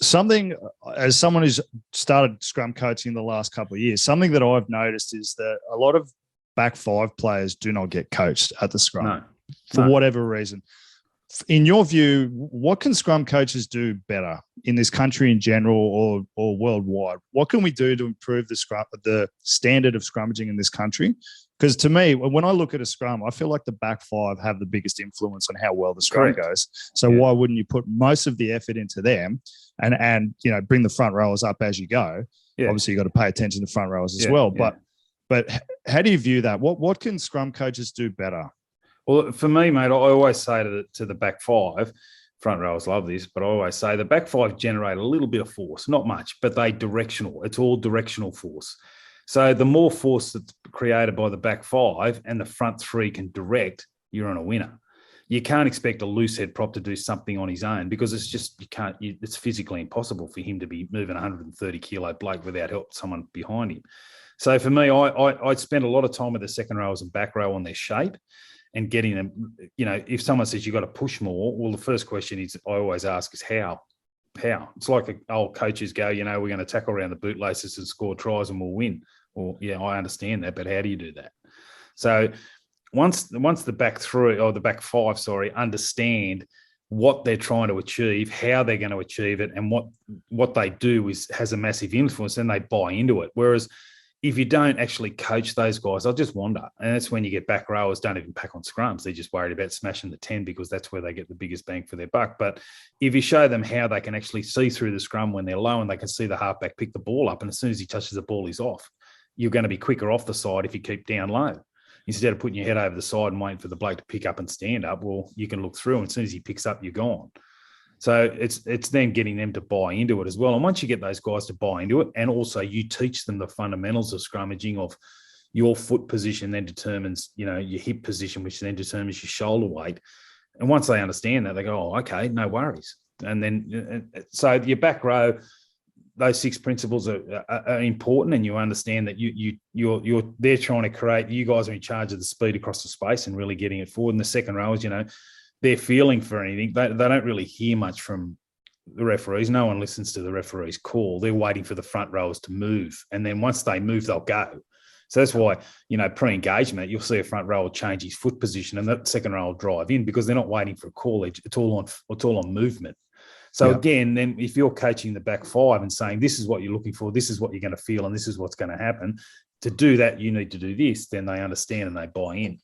Something, as someone who's started scrum coaching the last couple of years, something that I've noticed is that a lot of back five players do not get coached at the scrum for whatever reason. In your view, what can scrum coaches do better in this country in general or worldwide? What can we do to improve the standard of scrummaging in this country? Because to me, when I look at a scrum, I feel like the back five have the biggest influence on how well the scrum goes. So why wouldn't you put most of the effort into them and bring the front rowers up as you go? Yeah. Obviously, you've got to pay attention to front rowers as well. Yeah. But how do you view that? What can scrum coaches do better? Well, for me, mate, I always say to the back five, front rowers love this, but I always say the back five generate a little bit of force, not much, but they directional. It's all directional force. So the more force that's created by the back five and the front three can direct, you're on a winner. You can't expect a loose head prop to do something on his own because it's just, it's physically impossible for him to be moving 130 kilo bloke without help, someone behind him. So for me, I spend a lot of time with the second rowers and back row on their shape and getting them, if someone says you've got to push more, well, the first question I always ask is how? It's like old coaches go, we're going to tackle around the bootlaces and score tries and we'll win. Well, yeah, I understand that, but how do you do that? So once the back three or the back five, understand what they're trying to achieve, how they're going to achieve it, and what they do has a massive influence, then they buy into it. Whereas if you don't actually coach those guys, they'll just wander. And that's when you get back rowers don't even pack on scrums. They're just worried about smashing the 10 because that's where they get the biggest bang for their buck. But if you show them how they can actually see through the scrum when they're low and they can see the halfback pick the ball up, and as soon as he touches the ball, he's off. You're going to be quicker off the side if you keep down low. Instead of putting your head over the side and waiting for the bloke to pick up and stand up, well, you can look through, and as soon as he picks up, you're gone. So it's then getting them to buy into it as well. And once you get those guys to buy into it, and also you teach them the fundamentals of scrummaging, of your foot position then determines, your hip position, which then determines your shoulder weight. And once they understand that, they go, oh, okay, no worries. And then, so your back row, those 6 principles are important, and you understand that they're trying to create, you guys are in charge of the speed across the space and really getting it forward. And the second row is, they're feeling for anything. They don't really hear much from the referees. No one listens to the referee's call. They're waiting for the front rowers to move. And then once they move, they'll go. So that's why, pre-engagement, you'll see a front rower change his foot position and the second row will drive in because they're not waiting for a call. It's all on movement. So again, then if you're coaching the back five and saying, this is what you're looking for, this is what you're going to feel, and this is what's going to happen, to do that, you need to do this, then they understand and they buy in.